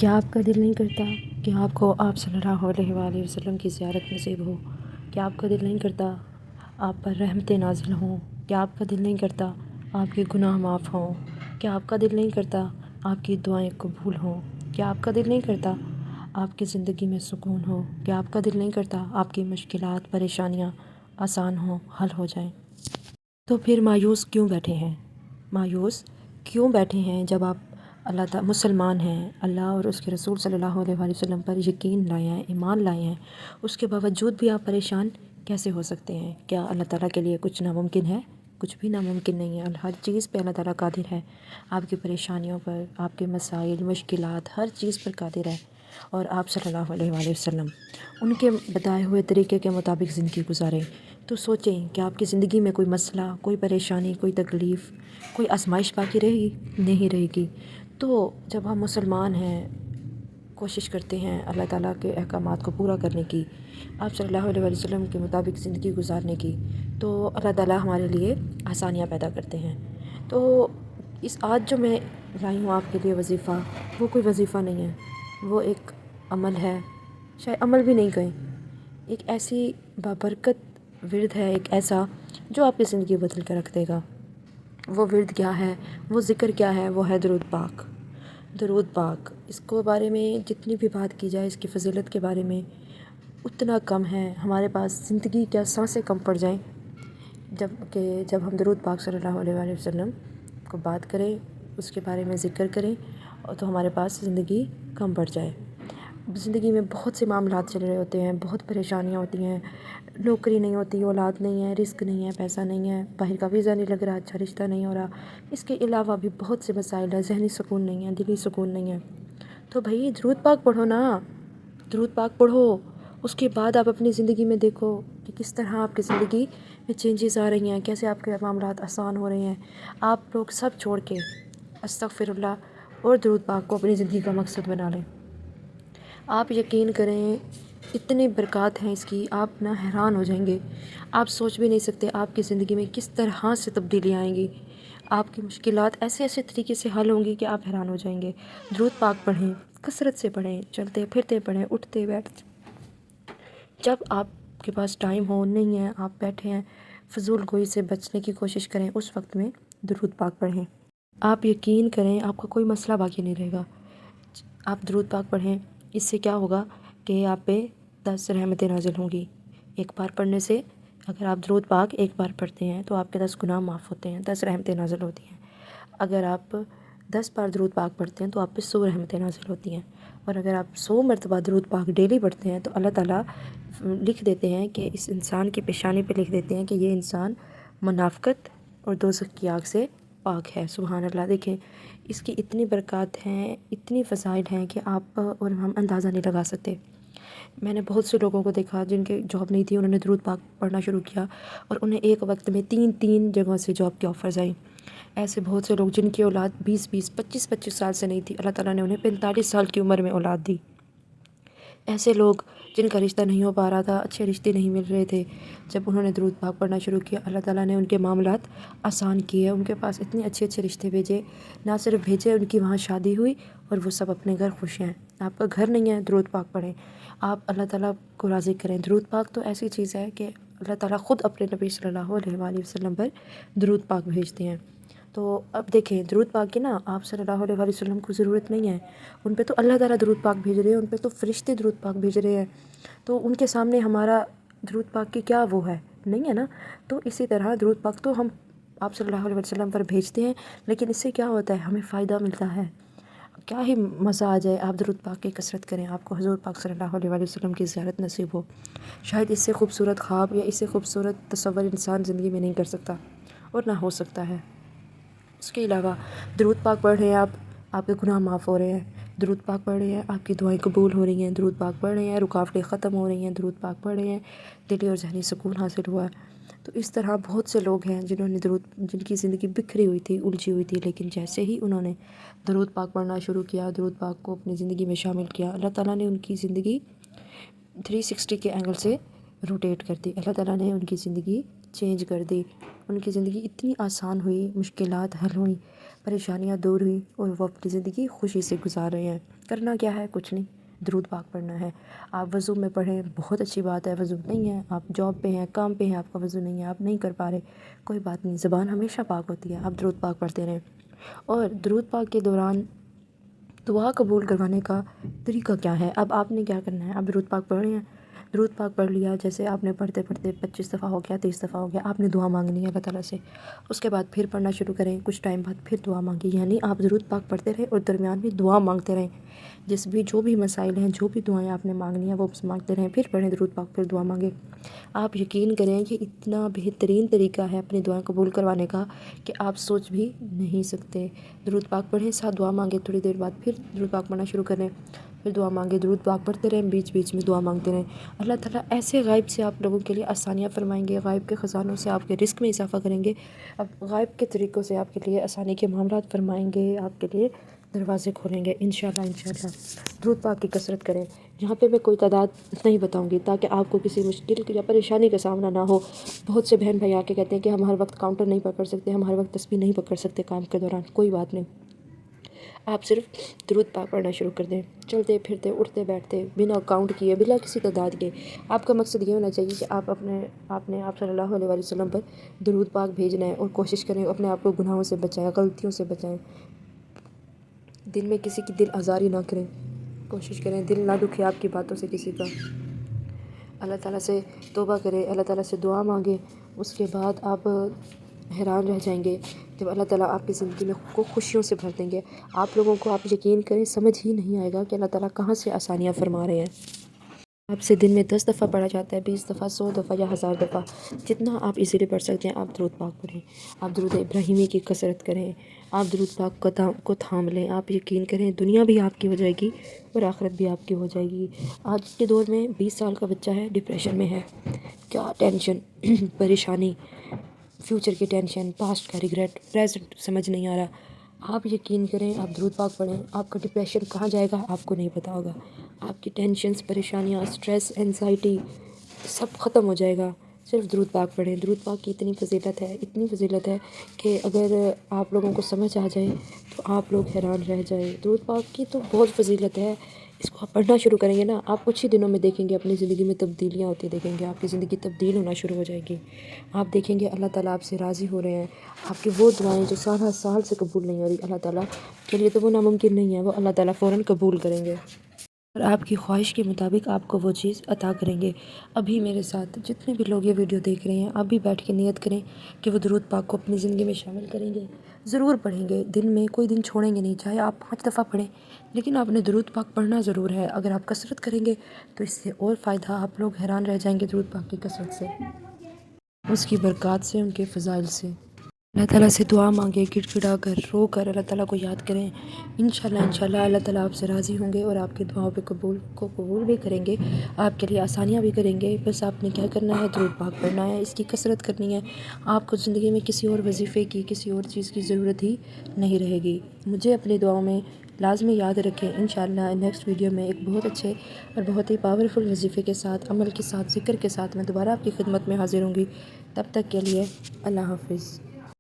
کیا آپ کا دل نہیں کرتا کہ آپ کو آپ صلی اللہ علیہ وآلہ وسلم کی زیارت نصیب ہو؟ کیا آپ کا دل نہیں کرتا آپ پر رحمتیں نازل ہوں؟ کیا آپ کا دل نہیں کرتا آپ کے گناہ معاف ہوں؟ کیا آپ کا دل نہیں کرتا آپ کی دعائیں قبول ہوں؟ کیا آپ کا دل نہیں کرتا آپ کی زندگی میں سکون ہو؟ کیا آپ کا دل نہیں کرتا آپ کی مشکلات پریشانیاں آسان ہوں، حل ہو جائیں؟ تو پھر مایوس کیوں بیٹھے ہیں؟ مایوس کیوں بیٹھے ہیں جب آپ مسلمان ہیں، اللہ اور اس کے رسول صلی اللہ علیہ وآلہ وسلم پر یقین لائے ہیں، ایمان لائے ہیں، اس کے باوجود بھی آپ پریشان کیسے ہو سکتے ہیں؟ کیا اللہ تعالیٰ کے لیے کچھ ناممکن ہے؟ کچھ بھی ناممکن نہیں ہے، ہر چیز پہ اللہ تعالیٰ قادر ہے، آپ کی پریشانیوں پر، آپ کے مسائل مشکلات ہر چیز پر قادر ہے۔ اور آپ صلی اللہ علیہ وآلہ وسلم ان کے بتائے ہوئے طریقے کے مطابق زندگی گزاریں تو سوچیں کہ آپ کی زندگی میں کوئی مسئلہ، کوئی پریشانی، کوئی تکلیف، کوئی آزمائش باقی رہے گی؟ نہیں رہے گی۔ تو جب ہم مسلمان ہیں، کوشش کرتے ہیں اللہ تعالیٰ کے احکامات کو پورا کرنے کی، آپ صلی اللہ علیہ وآلہ وسلم کے مطابق زندگی گزارنے کی، تو اللہ تعالیٰ ہمارے لیے آسانیاں پیدا کرتے ہیں۔ تو آج جو میں لائی ہوں آپ کے لیے وظیفہ، وہ کوئی وظیفہ نہیں ہے، وہ ایک عمل ہے، شاید عمل بھی نہیں کہیں، ایک ایسی بابرکت ورد ہے، ایک ایسا جو آپ کی زندگی بدل کے رکھ دے گا۔ وہ ورد کیا ہے، وہ ذکر کیا ہے؟ وہ ہے درود پاک۔ درود پاک، اس کو بارے میں جتنی بھی بات کی جائے، اس کی فضیلت کے بارے میں اتنا کم ہے۔ ہمارے پاس زندگی کیا سانسیں کم پڑ جائیں جب ہم درود پاک صلی اللہ علیہ وآلہ وسلم کو بات کریں، اس کے بارے میں ذکر کریں، تو ہمارے پاس زندگی کم پڑ جائے۔ زندگی میں بہت سے معاملات چل رہے ہوتے ہیں، بہت پریشانیاں ہوتی ہیں، نوکری نہیں ہوتی، اولاد نہیں ہے، رزق نہیں ہے، پیسہ نہیں ہے، باہر کا ویزا نہیں لگ رہا، اچھا رشتہ نہیں ہو رہا، اس کے علاوہ بھی بہت سے مسائل ہیں، ذہنی سکون نہیں ہے، دلی سکون نہیں ہے۔ تو بھائی درود پاک پڑھو نا، درود پاک پڑھو، اس کے بعد آپ اپنی زندگی میں دیکھو کہ کس طرح آپ کی زندگی میں چینجز آ رہی ہیں، کیسے آپ کے معاملات آسان ہو رہے ہیں۔ آپ لوگ سب چھوڑ کے استغفر اللہ اور درود پاک کو اپنی زندگی کا مقصد بنا لیں۔ آپ یقین کریں اتنی برکات ہیں اس کی، آپ نہ حیران ہو جائیں گے۔ آپ سوچ بھی نہیں سکتے آپ کی زندگی میں کس طرح سے تبدیلی آئیں گی، آپ کی مشکلات ایسے ایسے طریقے سے حل ہوں گی کہ آپ حیران ہو جائیں گے۔ درود پاک پڑھیں، کثرت سے پڑھیں، چلتے پھرتے پڑھیں، اٹھتے بیٹھتے، جب آپ کے پاس ٹائم ہو، نہیں ہے آپ بیٹھے ہیں، فضول گوئی سے بچنے کی کوشش کریں، اس وقت میں درود پاک پڑھیں۔ آپ یقین کریں آپ کا کوئی مسئلہ باقی نہیں رہے گا۔ آپ درود پاک پڑھیں، اس سے کیا ہوگا کہ آپ پہ 10 رحمتیں نازل ہوں گی۔ ایک بار پڑھنے سے، اگر آپ درود پاک ایک بار پڑھتے ہیں تو آپ کے 10 گناہ معاف ہوتے ہیں، 10 رحمتیں نازل ہوتی ہیں۔ اگر آپ 10 بار درود پاک پڑھتے ہیں تو آپ پہ 100 رحمتیں نازل ہوتی ہیں، اور اگر آپ 100 مرتبہ درود پاک ڈیلی پڑھتے ہیں تو اللہ تعالیٰ لکھ دیتے ہیں کہ اس انسان کی پیشانی پہ لکھ دیتے ہیں کہ یہ انسان منافقت اور دوزخ کی آگ سے پاک ہے۔ سبحان اللہ! دیکھیں اس کی اتنی برکات ہیں، اتنی فضائل ہیں کہ آپ اور ہم اندازہ نہیں لگا سکتے۔ میں نے بہت سے لوگوں کو دیکھا جن کے جاب نہیں تھی، انہوں نے درود پاک پڑھنا شروع کیا اور انہیں ایک وقت میں 3 جگہوں سے جاب کے آفرز آئیں۔ ایسے بہت سے لوگ جن کی اولاد 20 25 سال سے نہیں تھی، اللہ تعالیٰ نے انہیں 45 سال کی عمر میں اولاد دی۔ ایسے لوگ جن کا رشتہ نہیں ہو پا رہا تھا، اچھے رشتے نہیں مل رہے تھے، جب انہوں نے درود پاک پڑھنا شروع کیا، اللہ تعالیٰ نے ان کے معاملات آسان کیے، ان کے پاس اتنے اچھے اچھے رشتے بھیجے، نہ صرف بھیجے، ان کی وہاں شادی ہوئی اور وہ سب اپنے گھر خوش ہیں۔ آپ کا گھر نہیں ہے، درود پاک پڑھیں، آپ اللہ تعالیٰ کو راضی کریں۔ درود پاک تو ایسی چیز ہے کہ اللہ تعالیٰ خود اپنے نبی صلی اللہ علیہ وآلہ وسلم پر درود پاک بھیجتے ہیں۔ تو اب دیکھیں درود پاک کی نا آپ صلی اللہ علیہ وآلہ وسلم کو ضرورت نہیں ہے، ان پہ تو اللہ تعالیٰ درود پاک بھیج رہے ہیں، ان پہ تو فرشتے درود پاک بھیج رہے ہیں، تو ان کے سامنے ہمارا درود پاک کی کیا وہ ہے؟ نہیں ہے نا۔ تو اسی طرح درود پاک تو ہم آپ صلی اللہ علیہ وسلم پر بھیجتے ہیں، لیکن اس سے کیا ہوتا ہے؟ ہمیں فائدہ ملتا ہے، کیا ہی مزہ آ جائے۔ آپ درود پاک کی کثرت کریں، آپ کو حضور پاک صلی اللہ علیہ وآلہ وسلم کی زیارت نصیب ہو۔ شاید اس سے خوبصورت خواب یا اس سے خوبصورت تصور انسان زندگی میں نہیں کر سکتا، اور نہ ہو سکتا ہے۔ اس کے علاوہ درود پاک پڑھ رہے ہیں آپ کے گناہ معاف ہو رہے ہیں، درود پاک پڑھ رہے ہیں آپ کی دعائیں قبول ہو رہی ہیں، درود پاک پڑھ رہے ہیں رکاوٹیں ختم ہو رہی ہیں، درود پاک پڑھ رہے ہیں دلی اور ذہنی سکون حاصل ہوا ہے۔ تو اس طرح بہت سے لوگ ہیں جن کی زندگی بکھری ہوئی تھی، الجھی ہوئی تھی، لیکن جیسے ہی انہوں نے درود پاک پڑھنا شروع کیا، درود پاک کو اپنی زندگی میں شامل کیا، اللہ تعالیٰ نے ان کی زندگی 360 کے اینگل سے روٹیٹ کر دی، اللہ تعالیٰ نے ان کی زندگی چینج کر دی، ان کی زندگی اتنی آسان ہوئی، مشکلات حل ہوئیں، پریشانیاں دور ہوئی اور وہ اپنی زندگی خوشی سے گزار رہے ہیں۔ کرنا کیا ہے؟ کچھ نہیں، درود پاک پڑھنا ہے۔ آپ وضو میں پڑھیں، بہت اچھی بات ہے۔ وضو نہیں ہے، آپ جاب پہ ہیں، کام پہ ہیں، آپ کا وضو نہیں ہے، آپ نہیں کر پا رہے، کوئی بات نہیں، زبان ہمیشہ پاک ہوتی ہے، آپ درود پاک پڑھتے رہیں۔ اور درود پاک کے دوران دعا قبول کروانے کا طریقہ کیا ہے؟ اب آپ نے کیا کرنا ہے؟ آپ درود پاک پڑھ رہے ہیں، درود پاک پڑھ لیا، جیسے آپ نے پڑھتے پڑھتے 25 دفعہ ہو گیا، 30 دفعہ ہو گیا، آپ نے دعا مانگنی ہے اللہ تعالیٰ سے۔ اس کے بعد پھر پڑھنا شروع کریں، کچھ ٹائم بعد پھر دعا مانگیں، یعنی آپ درود پاک پڑھتے رہیں اور درمیان میں دعا مانگتے رہیں۔ جو بھی مسائل ہیں، جو بھی دعائیں آپ نے مانگنی ہیں وہ مانگتے رہیں، پھر پڑھیں درود پاک، پھر دعا مانگیں۔ آپ یقین کریں کہ اتنا بہترین طریقہ ہے اپنی دعائیں قبول کروانے کا کہ آپ سوچ بھی نہیں سکتے۔ درود پاک پڑھیں، ساتھ دعا مانگیں، تھوڑی دیر بعد پھر درود پاک پڑھنا شروع کریں، پھر دعا مانگیں، درود پاک پڑھتے رہیں، بیچ بیچ میں دعا مانگتے رہیں۔ اللہ تعالیٰ ایسے غائب سے آپ لوگوں کے لیے آسانیاں فرمائیں گے، غائب کے خزانوں سے آپ کے رزق میں اضافہ کریں گے، اب غائب کے طریقوں سے آپ کے لیے آسانی کے معاملات فرمائیں گے، آپ کے لیے دروازے کھولیں گے انشاءاللہ انشاءاللہ۔ درود پاک کی کثرت کریں۔ یہاں پہ میں کوئی تعداد نہیں بتاؤں گی تاکہ آپ کو کسی مشکل یا پریشانی کا سامنا نہ ہو۔ بہت سے بہن بھائی آ کے کہتے ہیں کہ ہم ہر وقت کاؤنٹر نہیں پکڑ سکتے، ہم ہر وقت تسبیح نہیں پکڑ سکتے کام کے دوران، کوئی بات نہیں، آپ صرف درود پاک پڑھنا شروع کر دیں، چلتے پھرتے اٹھتے بیٹھتے بنا کاؤنٹ کیے، بلا کسی تعداد کے۔ آپ کا مقصد یہ ہونا چاہیے کہ آپ صلی اللہ علیہ وسلم پر درود پاک بھیجنا ہے، اور کوشش کریں اپنے آپ کو گناہوں سے بچائیں، غلطیوں سے بچائیں، دل میں کسی کی دل آزاری نہ کریں، کوشش کریں دل نہ دکھے آپ کی باتوں سے کسی کا۔ اللہ تعالیٰ سے توبہ کریں، اللہ تعالیٰ سے دعا مانگیں، اس کے بعد آپ حیران رہ جائیں گے جب اللہ تعالیٰ آپ کی زندگی میں کو خوشیوں سے بھر دیں گے۔ آپ لوگوں کو، آپ یقین کریں، سمجھ ہی نہیں آئے گا کہ اللہ تعالیٰ کہاں سے آسانیاں فرما رہے ہیں۔ آپ سے دن میں 10 دفعہ پڑھا جاتا ہے، 20 دفعہ، 100 دفعہ یا 1000 دفعہ، جتنا آپ ایزیلی پڑھ سکتے ہیں آپ درود پاک پڑھیں۔ آپ درود ابراہیمی کی کثرت کریں، آپ درود پاک کو تھام لیں، آپ یقین کریں دنیا بھی آپ کی ہو جائے گی اور آخرت بھی آپ کی ہو جائے گی۔ آج کے دور میں 20 سال کا بچہ ہے، ڈپریشن میں ہے، کیا ٹینشن، پریشانی، فیوچر کی ٹینشن، پاسٹ کا ریگریٹ، پریزنٹ سمجھ نہیں آ رہا۔ آپ یقین کریں، آپ درود پاک پڑھیں، آپ کا ڈپریشن کہاں جائے گا آپ کو نہیں پتہ ہوگا، آپ کی ٹینشنز، پریشانیاں، اسٹریس، انزائٹی سب ختم ہو جائے گا۔ صرف درود پاک پڑھیں۔ درود پاک کی اتنی فضیلت ہے کہ اگر آپ لوگوں کو سمجھ آ جائے تو آپ لوگ حیران رہ جائیں۔ درود پاک کی تو بہت فضیلت ہے، اس کو آپ پڑھنا شروع کریں گے نا، آپ کچھ ہی دنوں میں دیکھیں گے اپنی زندگی میں تبدیلیاں ہوتی دیکھیں گے، آپ کی زندگی تبدیل ہونا شروع ہو جائے گی۔ آپ دیکھیں گے اللہ تعالیٰ آپ سے راضی ہو رہے ہیں، آپ کی وہ دعائیں جو سال سے قبول نہیں ہو رہی، اللہ تعالیٰ کے لیے تو وہ ناممکن نہیں ہے، وہ اللہ تعالیٰ فوراً قبول کریں گے اور آپ کی خواہش کے مطابق آپ کو وہ چیز عطا کریں گے۔ ابھی میرے ساتھ جتنے بھی لوگ یہ ویڈیو دیکھ رہے ہیں، آپ بھی بیٹھ کے نیت کریں کہ وہ درود پاک کو اپنی زندگی میں شامل کریں گے، ضرور پڑھیں گے، دن میں کوئی دن چھوڑیں گے نہیں، چاہے آپ 5 دفعہ پڑھیں، لیکن آپ نے درود پاک پڑھنا ضرور ہے۔ اگر آپ کثرت کریں گے تو اس سے اور فائدہ، آپ لوگ حیران رہ جائیں گے درود پاک کی کثرت سے، اس کی برکات سے، ان کے فضائل سے۔ اللہ تعالیٰ سے دعا مانگے، گڑ گڑا کر، رو کر اللہ تعالیٰ کو یاد کریں، انشاءاللہ اللہ تعالیٰ آپ سے راضی ہوں گے اور آپ کی دعاؤں پہ قبول بھی کریں گے، آپ کے لیے آسانیاں بھی کریں گے۔ بس آپ نے کیا کرنا ہے؟ درود پاک پڑھنا ہے، اس کی کثرت کرنی ہے، آپ کو زندگی میں کسی اور وظیفے کی، کسی اور چیز کی ضرورت ہی نہیں رہے گی۔ مجھے اپنی دعاؤں میں لازمی یاد رکھیں، انشاءاللہ نیکسٹ ویڈیو میں ایک بہت اچھے اور بہت ہی پاورفل وظیفے کے ساتھ، عمل کے ساتھ، ذکر کے ساتھ میں دوبارہ آپ کی خدمت میں حاضر ہوں گی۔ تب تک کے لیے اللہ حافظ۔